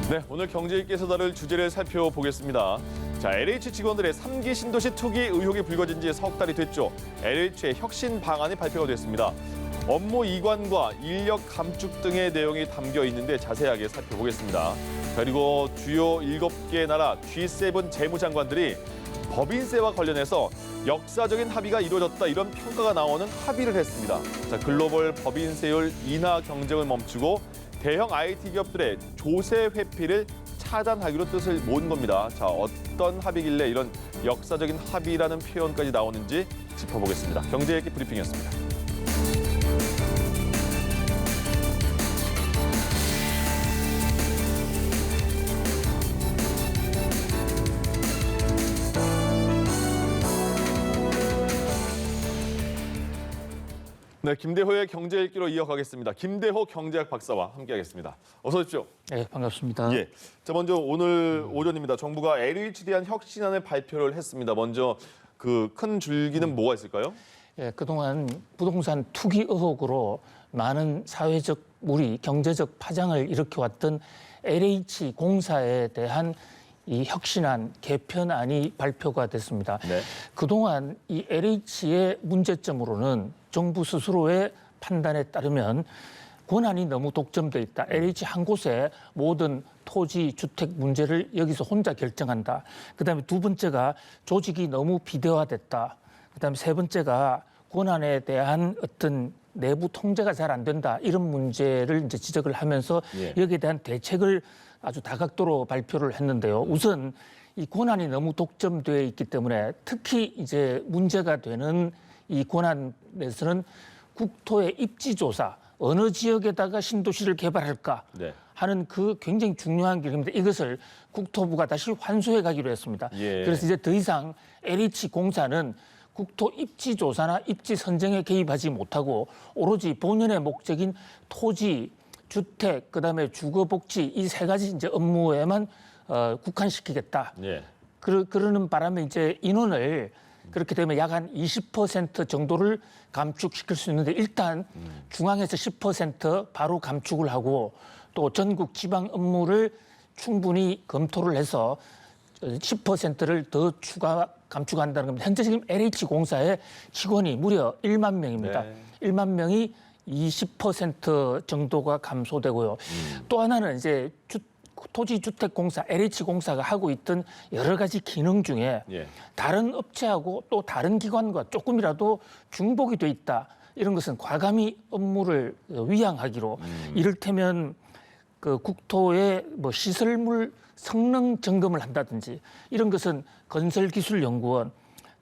네, 오늘 경제일기에서 다룰 주제를 살펴보겠습니다. 자, LH 직원들의 3기 신도시 투기 의혹이 불거진 지 석 달이 됐죠. LH의 혁신 방안이 발표가 됐습니다. 업무 이관과 인력 감축 등의 내용이 담겨 있는데 자세하게 살펴보겠습니다. 그리고 주요 7개 나라 G7 재무장관들이 법인세와 관련해서 역사적인 합의가 이루어졌다 이런 평가가 나오는 합의를 했습니다. 자, 글로벌 법인세율 인하 경쟁을 멈추고 대형 IT 기업들의 조세 회피를 차단하기로 뜻을 모은 겁니다. 자, 어떤 합의길래 이런 역사적인 합의라는 표현까지 나오는지 짚어보겠습니다. 경제일기 브리핑이었습니다. 네, 김대호의 경제일기로 이어가겠습니다. 김대호 경제학 박사와 함께하겠습니다. 어서 오십시오. 네, 반갑습니다. 예, 자 먼저 오늘 오전입니다. 정부가 LH에 대한 혁신안을 발표를 했습니다. 먼저 그 큰 줄기는 뭐가 있을까요? 예, 그동안 부동산 투기 의혹으로 많은 사회적 물의, 경제적 파장을 일으켜왔던 LH 공사에 대한 이 혁신안, 개편안이 발표가 됐습니다. 네. 그동안 이 LH의 문제점으로는 정부 스스로의 판단에 따르면 권한이 너무 독점돼 있다. LH 한 곳에 모든 토지, 주택 문제를 여기서 혼자 결정한다. 그다음에 두 번째가 조직이 너무 비대화됐다. 그다음에 세 번째가 권한에 대한 어떤 내부 통제가 잘 안 된다. 이런 문제를 이제 지적을 하면서 여기에 대한 대책을 아주 다각도로 발표를 했는데요. 우선 이 권한이 너무 독점되어 있기 때문에 특히 이제 문제가 되는 이 권한에서는 국토의 입지 조사, 어느 지역에다가 신도시를 개발할까 하는 그 굉장히 중요한 길입니다. 이것을 국토부가 다시 환수해 가기로 했습니다. 그래서 이제 더 이상 LH 공사는 국토 입지 조사나 입지 선정에 개입하지 못하고 오로지 본연의 목적인 토지, 주택, 그다음에 주거복지 이 세 가지 이제 업무에만 국한시키겠다. 그러는 바람에 이제 인원을 그렇게 되면 약 한 20% 정도를 감축시킬 수 있는데 일단 중앙에서 10% 바로 감축을 하고 또 전국 지방 업무를 충분히 검토를 해서 10%를 더 추가 감축한다는 겁니다. 현재 지금 LH공사의 직원이 무려 1만 명입니다. 1만 명이 20% 정도가 감소되고요. 또 하나는 이제 토지주택공사, LH공사가 하고 있던 여러 가지 기능 중에 다른 업체하고 또 다른 기관과 조금이라도 중복이 돼 있다. 이런 것은 과감히 업무를 위양하기로 이를테면 그 국토의 뭐 시설물 성능 점검을 한다든지 이런 것은 건설기술연구원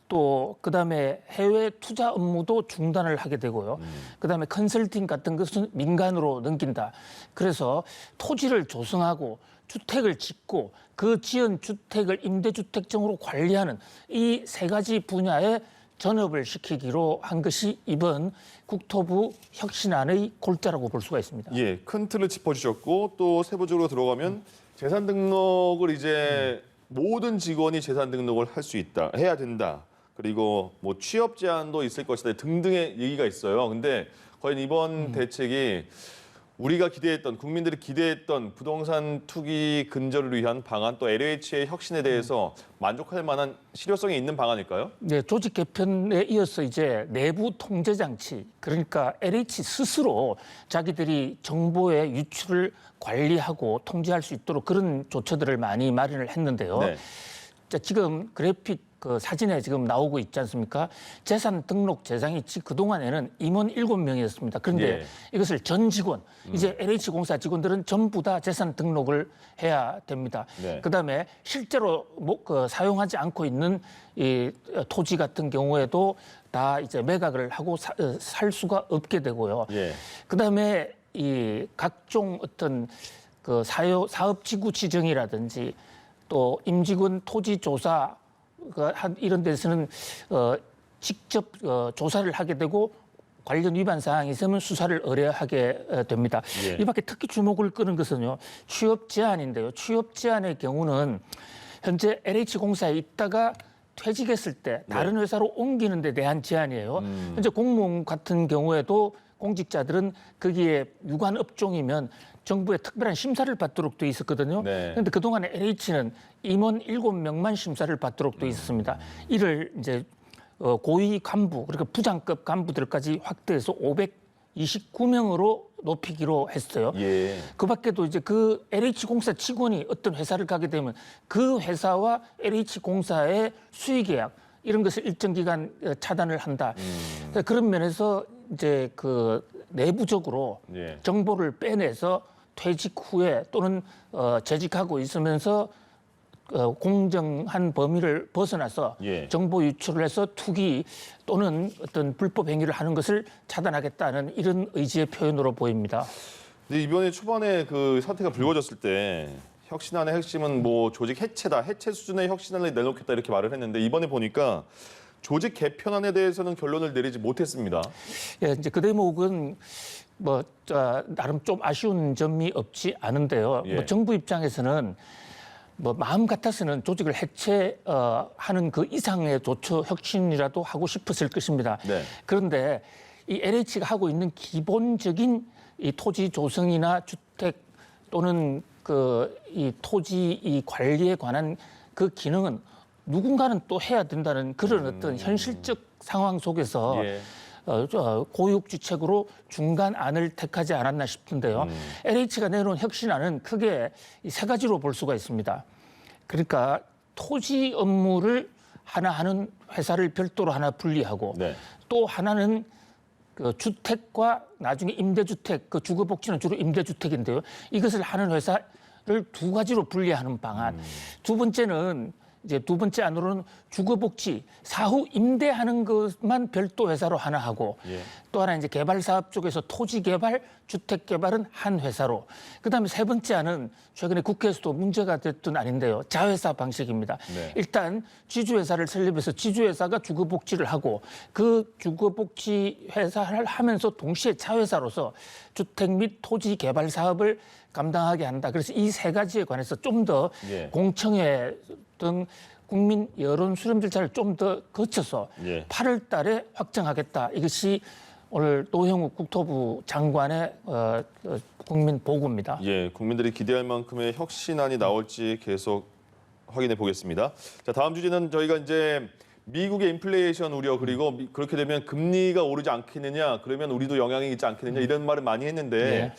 또 그다음에 해외 투자 업무도 중단을 하게 되고요. 그다음에 컨설팅 같은 것은 민간으로 넘긴다. 그래서 토지를 조성하고 주택을 짓고 그 지은 주택을 임대주택정으로 관리하는 이 세 가지 분야에 전업을 시키기로 한 것이 이번 국토부 혁신안의 골자라고 볼 수가 있습니다. 예, 큰 틀을 짚어주셨고 또 세부적으로 들어가면 재산 등록을 이제 모든 직원이 재산 등록을 할 수 있다, 해야 된다. 그리고 뭐 취업 제한도 있을 것이다 등등의 얘기가 있어요. 근데 과연 이번 대책이 우리가 기대했던 국민들이 기대했던 부동산 투기 근절을 위한 방안 또 LH의 혁신에 대해서 만족할 만한 실효성이 있는 방안일까요? 네, 조직 개편에 이어서 이제 내부 통제 장치 그러니까 LH 스스로 자기들이 정보의 유출을 관리하고 통제할 수 있도록 그런 조처들을 많이 마련을 했는데요. 자, 지금 그래픽 그 사진에 지금 나오고 있지 않습니까? 재산 등록 대상이 그동안에는 임원 7명이었습니다. 그런데 이것을 전 직원, 이제 LH공사 직원들은 전부 다 재산 등록을 해야 됩니다. 그다음에 실제로 사용하지 않고 있는 이 토지 같은 경우에도 다 이제 매각을 하고 살 수가 없게 되고요. 그다음에 이 각종 어떤 그 사업지구 지정이라든지 또 임직원 토지 조사 이런 데서는 직접 조사를 하게 되고 관련 위반 사항이 있으면 수사를 의뢰하게 됩니다. 이 밖에 특히 주목을 끄는 것은요. 취업 제한인데요. 취업 제한의 경우는 현재 LH공사에 있다가 퇴직했을 때 다른 회사로 옮기는 데 대한 제한이에요. 현재 공무원 같은 경우에도 공직자들은 거기에 유관 업종이면 정부의 특별한 심사를 받도록 돼 있었거든요. 네. 그런데 그동안에 LH는 임원 7명만 심사를 받도록 돼 있습니다. 이를 이제 고위 간부, 그러니까 부장급 간부들까지 확대해서 529명으로 높이기로 했어요. 예. 그 밖에도 이제 그 LH공사 직원이 어떤 회사를 가게 되면 그 회사와 LH공사의 수의계약 이런 것을 일정 기간 차단을 한다. 그런 면에서 이제 그 내부적으로 예. 정보를 빼내서 퇴직 후에 또는 재직하고 있으면서 공정한 범위를 벗어나서 예. 정보 유출을 해서 투기 또는 어떤 불법 행위를 하는 것을 차단하겠다는 이런 의지의 표현으로 보입니다. 근데 이번에 초반에 그 사태가 불거졌을 때 혁신안의 핵심은 뭐 조직 해체다, 해체 수준의 혁신안을 내놓겠다 이렇게 말을 했는데 이번에 보니까 조직 개편안에 대해서는 결론을 내리지 못했습니다. 예, 이제 그 대목은 뭐 나름 좀 아쉬운 점이 없지 않은데요. 예. 뭐 정부 입장에서는 뭐 마음 같아서는 조직을 해체하는 그 이상의 조처 혁신이라도 하고 싶었을 것입니다. 네. 그런데 이 LH가 하고 있는 기본적인 이 토지 조성이나 주택 또는 그 이 토지 이 관리에 관한 그 기능은 누군가는 또 해야 된다는 그런 어떤 현실적 상황 속에서 예. 고육지책으로 중간안을 택하지 않았나 싶은데요. LH가 내놓은 혁신안은 크게 이 세 가지로 볼 수가 있습니다. 그러니까 토지 업무를 하나 하는 회사를 별도로 하나 분리하고 네. 또 하나는 그 주택과 나중에 임대주택, 그 주거복지는 주로 임대주택인데요. 이것을 하는 회사를 두 가지로 분리하는 방안. 두 번째는 이제 두 번째 안으로는 주거복지, 사후 임대하는 것만 별도 회사로 하나 하고 예. 또 하나 이제 개발 사업 쪽에서 토지 개발, 주택 개발은 한 회사로. 그다음에 세 번째 안은 최근에 국회에서도 문제가 됐던 안인데요. 자회사 방식입니다. 네. 일단 지주회사를 설립해서 지주회사가 주거복지를 하고 그 주거복지 회사를 하면서 동시에 자회사로서 주택 및 토지 개발 사업을 감당하게 한다. 그래서 이 세 가지에 관해서 좀 더 예. 공청회 등 국민 여론 수렴 절차를 좀 더 거쳐서 예. 8월 달에 확정하겠다. 이것이 오늘 노형욱 국토부 장관의 국민 보고입니다. 예, 국민들이 기대할 만큼의 혁신안이 나올지 계속 확인해 보겠습니다. 자, 다음 주제는 저희가 이제 미국의 인플레이션 우려 그리고 그렇게 되면 금리가 오르지 않겠느냐, 그러면 우리도 영향이 있지 않겠느냐 이런 말을 많이 했는데 네.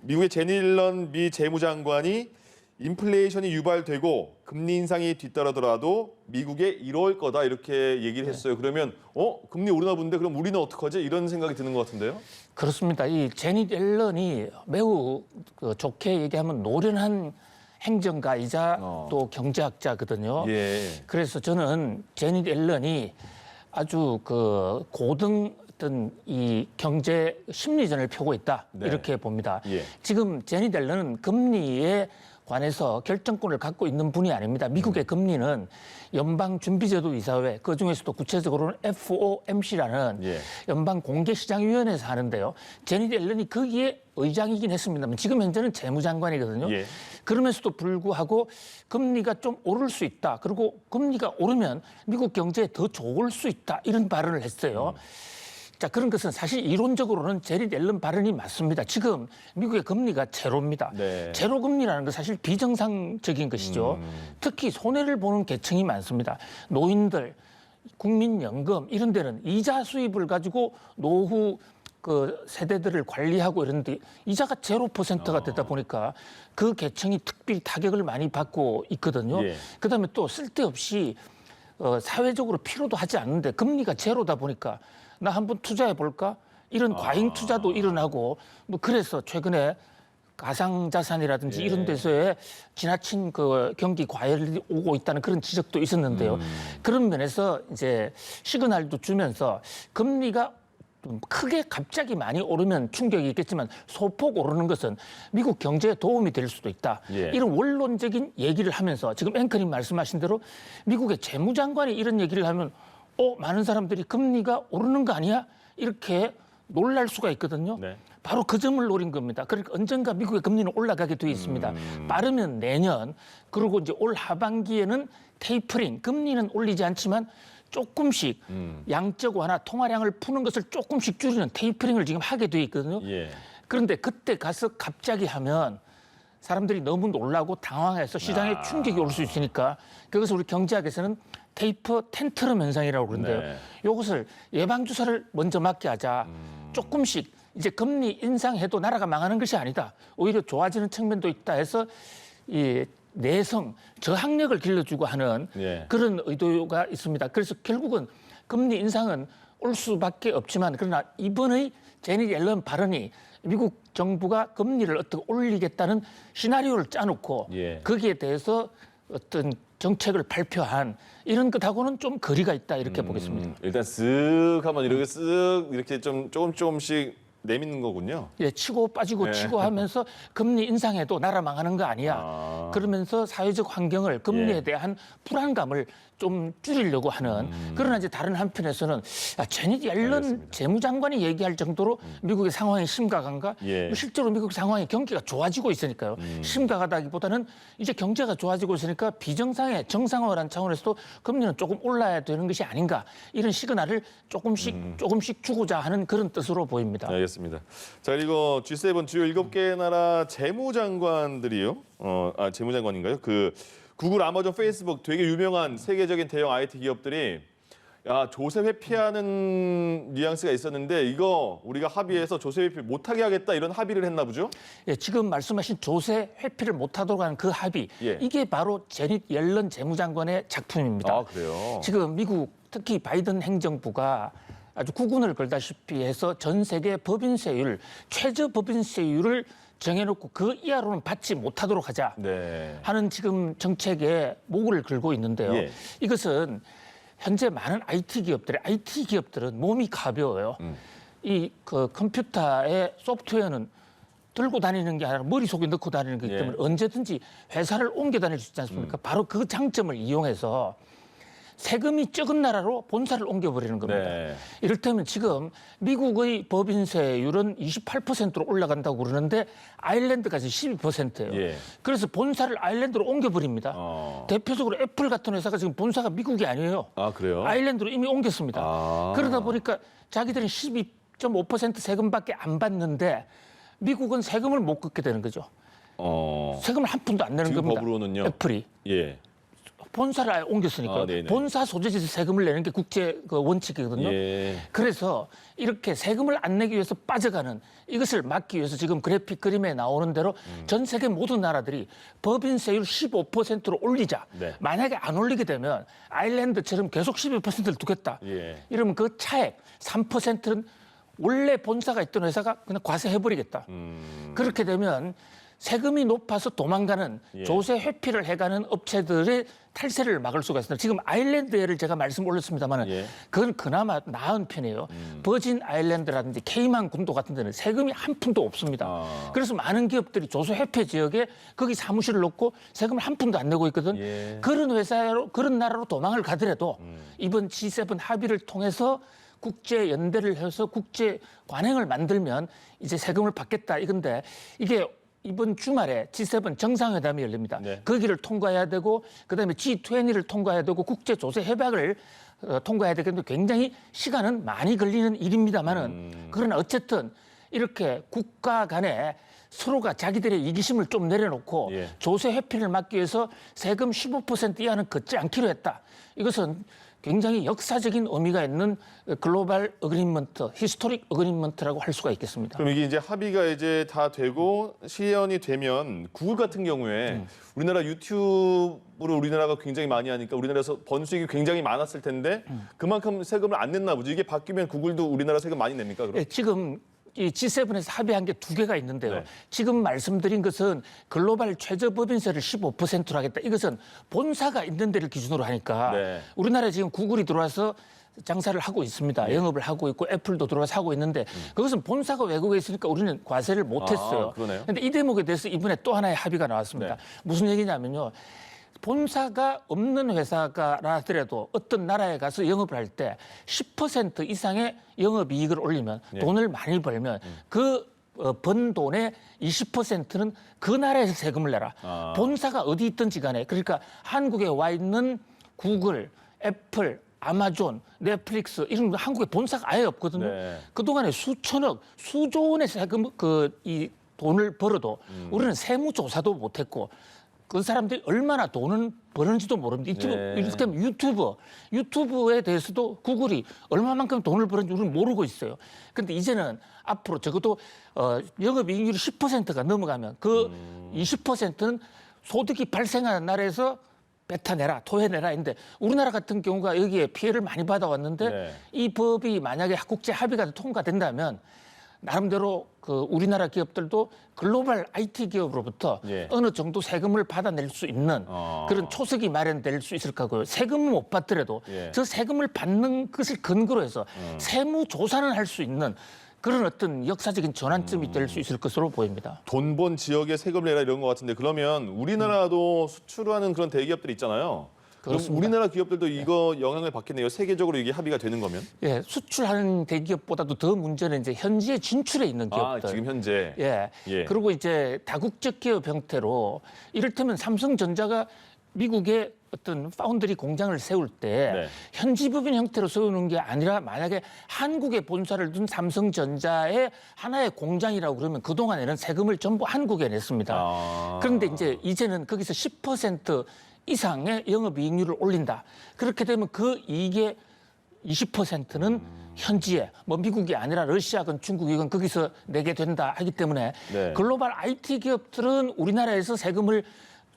미국의 제니 옐런 미 재무장관이 인플레이션이 유발되고 금리 인상이 뒤따르더라도 미국에 이럴 거다 이렇게 얘기를 했어요. 그러면 금리 오르나 본데 그럼 우리는 어떡하지? 이런 생각이 드는 것 같은데요. 그렇습니다. 이 제니 옐런이 매우 좋게 얘기하면 노련한 행정가이자 또 경제학자거든요. 예. 그래서 저는 제니 옐런이 아주 그 고등 어떤 이 경제 심리전을 펴고 있다 네. 이렇게 봅니다. 예. 지금 제니 옐런은 금리에 관해서 결정권을 갖고 있는 분이 아닙니다. 미국의 금리는 연방준비제도이사회, 그중에서도 구체적으로는 FOMC라는 예. 연방공개시장위원회에서 하는데요. 제니 옐런이 거기에 의장이긴 했습니다만 지금 현재는 재무장관이거든요. 예. 그러면서도 불구하고 금리가 좀 오를 수 있다. 그리고 금리가 오르면 미국 경제에 더 좋을 수 있다. 이런 발언을 했어요. 자, 그런 것은 사실 이론적으로는 제니 옐런 발언이 맞습니다. 지금 미국의 금리가 제로입니다. 네. 제로 금리라는 건 사실 비정상적인 것이죠. 특히 손해를 보는 계층이 많습니다. 노인들, 국민연금 이런 데는 이자 수입을 가지고 노후 그 세대들을 관리하고 이런데 이자가 0%가 되다 보니까 그 계층이 특별히 타격을 많이 받고 있거든요. 예. 그다음에 또 쓸데없이 사회적으로 필요도 하지 않는데 금리가 제로다 보니까 나 한번 투자해 볼까? 이런 과잉 투자도 일어나고 뭐 그래서 최근에 가상자산이라든지 예. 이런 데서의 지나친 그 경기 과열이 오고 있다는 그런 지적도 있었는데요. 그런 면에서 이제 시그널도 주면서 금리가 좀 크게 갑자기 많이 오르면 충격이 있겠지만 소폭 오르는 것은 미국 경제에 도움이 될 수도 있다. 예. 이런 원론적인 얘기를 하면서 지금 앵커님 말씀하신 대로 미국의 재무장관이 이런 얘기를 하면 많은 사람들이 금리가 오르는 거 아니야? 이렇게 놀랄 수가 있거든요. 네. 바로 그 점을 노린 겁니다. 그러니까 언젠가 미국의 금리는 올라가게 돼 있습니다. 빠르면 내년, 그리고 이제 올 하반기에는 테이퍼링, 금리는 올리지 않지만 조금씩 양적 완화, 통화량을 푸는 것을 조금씩 줄이는 테이퍼링을 지금 하게 돼 있거든요. 예. 그런데 그때 가서 갑자기 하면 사람들이 너무 놀라고 당황해서 시장에 충격이 올 수 있으니까 그것을 우리 경제학에서는 테이퍼 텐트럼 현상이라고 그러는데요. 네. 이것을 예방주사를 먼저 맞게 하자. 조금씩 이제 금리 인상해도 나라가 망하는 것이 아니다. 오히려 좋아지는 측면도 있다 해서 이 내성, 저항력을 길러주고 하는 예. 그런 의도가 있습니다. 그래서 결국은 금리 인상은 올 수밖에 없지만 그러나 이번의 제닛 옐런 발언이 미국 정부가 금리를 어떻게 올리겠다는 시나리오를 짜놓고 예. 거기에 대해서 어떤 정책을 발표한 이런 것하고는 좀 거리가 있다 이렇게 보겠습니다. 일단 쓱 하면 이렇게 쓱 이렇게 좀 조금씩 내미는 거군요. 예, 치고 빠지고 네. 치고 하면서 금리 인상해도 나라 망하는 거 아니야. 그러면서 사회적 환경을 금리에 예. 대한 불안감을 좀 줄이려고 하는. 그러나 이제 다른 한편에서는 제닛 옐런 알겠습니다. 재무장관이 얘기할 정도로 미국의 상황이 심각한가? 예. 뭐 실제로 미국 상황이 경기가 좋아지고 있으니까요. 심각하다기보다는 이제 경제가 좋아지고 있으니까 비정상의 정상화라는 차원에서도 금리는 조금 올라야 되는 것이 아닌가. 이런 시그널을 조금씩 주고자 하는 그런 뜻으로 보입니다. 알겠습니다. 자, 그리고 G7 주요 7개 나라 재무장관들이요. 재무장관인가요? 그 구글, 아마존, 페이스북 되게 유명한 세계적인 대형 IT 기업들이 조세 회피하는 뉘앙스가 있었는데 이거 우리가 합의해서 조세 회피 못하게 하겠다 이런 합의를 했나 보죠? 예, 지금 말씀하신 조세 회피를 못하도록 하는 그 합의, 예. 이게 바로 제닛 옐런 재무장관의 작품입니다. 아, 그래요? 지금 미국 특히 바이든 행정부가 아주 구군을 걸다시피 해서 전 세계 법인세율, 최저 법인세율을 정해놓고 그 이하로는 받지 못하도록 하자 네. 하는 지금 정책에 목을 걸고 있는데요. 예. 이것은 현재 많은 IT 기업들은 몸이 가벼워요. 이 그 컴퓨터의 소프트웨어는 들고 다니는 게 아니라 머릿속에 넣고 다니는 거기 때문에 예. 언제든지 회사를 옮겨 다닐 수 있지 않습니까? 바로 그 장점을 이용해서 세금이 적은 나라로 본사를 옮겨버리는 겁니다. 네. 이를테면 지금 미국의 법인세율은 28%로 올라간다고 그러는데 아일랜드까지 12%예요. 예. 그래서 본사를 아일랜드로 옮겨버립니다. 어. 대표적으로 애플 같은 회사가 지금 본사가 미국이 아니에요. 아, 그래요? 아일랜드로 이미 옮겼습니다. 아. 그러다 보니까 자기들은 12.5% 세금밖에 안 받는데 미국은 세금을 못 걷게 되는 거죠. 세금을 한 푼도 안 내는 지금 겁니다. 법으로는요? 애플이. 예. 본사를 아예 옮겼으니까 네네. 본사 소재지에서 세금을 내는 게 국제 그 원칙이거든요. 예. 그래서 이렇게 세금을 안 내기 위해서 빠져가는 이것을 막기 위해서 지금 그래픽 그림에 나오는 대로 전 세계 모든 나라들이 법인세율 15%로 올리자. 네. 만약에 안 올리게 되면 아일랜드처럼 계속 12%를 두겠다. 예. 이러면 그 차액 3%는 원래 본사가 있던 회사가 그냥 과세해버리겠다. 그렇게 되면 세금이 높아서 도망가는 예. 조세 회피를 해가는 업체들의 탈세를 막을 수가 있습니다. 지금 아일랜드 예를 제가 말씀 올렸습니다만 예. 그건 그나마 나은 편이에요. 버진 아일랜드라든지 케이만 군도 같은 데는 세금이 한 푼도 없습니다. 그래서 많은 기업들이 조세 회피 지역에 거기 사무실을 놓고 세금을 한 푼도 안 내고 있거든. 예. 그런 회사로 그런 나라로 도망을 가더라도 이번 G7 합의를 통해서 국제 연대를 해서 국제 관행을 만들면 이제 세금을 받겠다 이건데 이게 이번 주말에 G7 정상회담이 열립니다. 네. 거기를 통과해야 되고 그다음에 G20를 통과해야 되고 국제 조세 협약을 통과해야 되겠는데 굉장히 시간은 많이 걸리는 일입니다만은 그러나 어쨌든 이렇게 국가 간에 서로가 자기들의 이기심을 좀 내려놓고 예. 조세 회피를 막기 위해서 세금 15% 이하는 걷지 않기로 했다. 이것은 굉장히 역사적인 의미가 있는 글로벌 어그리먼트, 히스토릭 어그리먼트라고 할 수가 있겠습니다. 그럼 이게 이제 합의가 이제 다 되고 실현이 되면 구글 같은 경우에 우리나라 유튜브를 우리나라가 굉장히 많이 하니까 우리나라에서 번 수익이 굉장히 많았을 텐데 그만큼 세금을 안 냈나 보죠. 이게 바뀌면 구글도 우리나라 세금 많이 냅니까? 그럼? 예, 지금 이 G7에서 합의한 게 두 개가 있는데요. 네. 지금 말씀드린 것은 글로벌 최저 법인세를 15%로 하겠다. 이것은 본사가 있는 데를 기준으로 하니까 네. 우리나라에 지금 구글이 들어와서 장사를 하고 있습니다. 영업을 하고 있고 애플도 들어와서 하고 있는데 그것은 본사가 외국에 있으니까 우리는 과세를 못했어요. 그러네요. 그런데 이 대목에 대해서 이번에 또 하나의 합의가 나왔습니다. 네. 무슨 얘기냐면요. 본사가 없는 회사가 하더라도 어떤 나라에 가서 영업을 할 때 10% 이상의 영업이익을 올리면 돈을 많이 벌면 그 번 돈의 20%는 그 나라에서 세금을 내라. 본사가 어디 있든지 간에 그러니까 한국에 와 있는 구글, 애플, 아마존, 넷플릭스 이런 거 한국에 본사가 아예 없거든요. 네. 그동안에 수천억, 수조 원의 세금 이 돈을 벌어도 우리는 세무조사도 못했고 그 사람들이 얼마나 돈을 버는지도 모릅니다. 네. 이를테면 유튜브에 대해서도 구글이 얼마만큼 돈을 버는지 우리는 모르고 있어요. 그런데 이제는 앞으로 적어도 영업이익률이 10%가 넘어가면 그 20%는 소득이 발생하는 나라에서 뱉어내라, 토해내라 했는데 우리나라 같은 경우가 여기에 피해를 많이 받아왔는데 네. 이 법이 만약에 국제 합의가 통과된다면 나름대로 그 우리나라 기업들도 글로벌 IT 기업으로부터 예. 어느 정도 세금을 받아낼 수 있는 그런 초석이 마련될 수 있을 거고요. 세금은 못 받더라도 예. 저 세금을 받는 것을 근거로 해서 세무 조사는 할 수 있는 그런 어떤 역사적인 전환점이 될 수 있을 것으로 보입니다. 돈 번 지역에 세금을 내라 이런 것 같은데 그러면 우리나라도 수출하는 그런 대기업들 있잖아요. 그럼 그렇습니다. 우리나라 기업들도 이거 영향을 받겠네요. 세계적으로 이게 합의가 되는 거면? 예, 수출하는 대기업보다도 더 문제는 이제 현지에 진출해 있는 기업들. 지금 현재. 예. 예. 그리고 이제 다국적 기업 형태로 이를테면 삼성전자가 미국에 어떤 파운드리 공장을 세울 때 네. 현지 법인 형태로 세우는 게 아니라 만약에 한국에 본사를 둔 삼성전자의 하나의 공장이라고 그러면 그동안에는 세금을 전부 한국에 냈습니다. 그런데 이제는 거기서 10% 이상의 영업이익률을 올린다. 그렇게 되면 그 이익의 20%는 현지에 뭐 미국이 아니라 러시아건 중국이건 거기서 내게 된다 하기 때문에 네. 글로벌 IT 기업들은 우리나라에서 세금을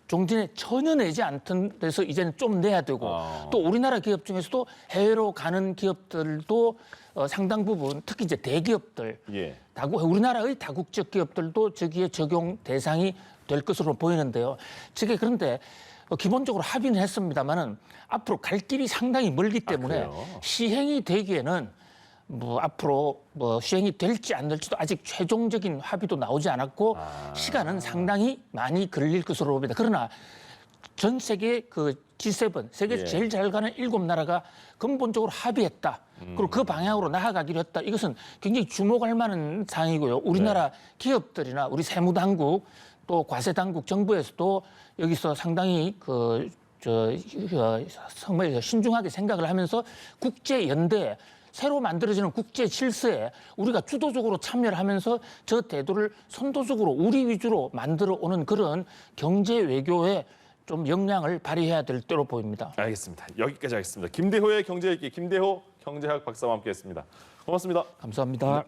종전에 전혀 내지 않던 데서 이제는 좀 내야 되고 또 우리나라 기업 중에서도 해외로 가는 기업들도 상당 부분 특히 이제 대기업들 예. 우리나라의 다국적 기업들도 저기에 적용 대상이 될 것으로 보이는데요. 그런데 기본적으로 합의는 했습니다만은 앞으로 갈 길이 상당히 멀기 때문에 그래요? 시행이 되기에는 앞으로 시행이 될지 안 될지도 아직 최종적인 합의도 나오지 않았고 시간은 상당히 많이 걸릴 것으로 봅니다. 그러나 전 세계 그 G7 세계에서 예. 제일 잘 가는 7나라가 근본적으로 합의했다. 그리고 그 방향으로 나아가기로 했다. 이것은 굉장히 주목할 만한 사항이고요. 우리나라 기업들이나 우리 세무당국 또 과세당국 정부에서도 여기서 상당히 정말 신중하게 생각을 하면서 국제연대 새로 만들어지는 국제 질서에 우리가 주도적으로 참여를 하면서 저 태도를 선도적으로 우리 위주로 만들어 오는 그런 경제 외교에 좀 역량을 발휘해야 될 때로 보입니다. 알겠습니다. 여기까지 하겠습니다. 김대호의 경제 읽기 김대호 경제학 박사와 함께했습니다. 고맙습니다. 감사합니다.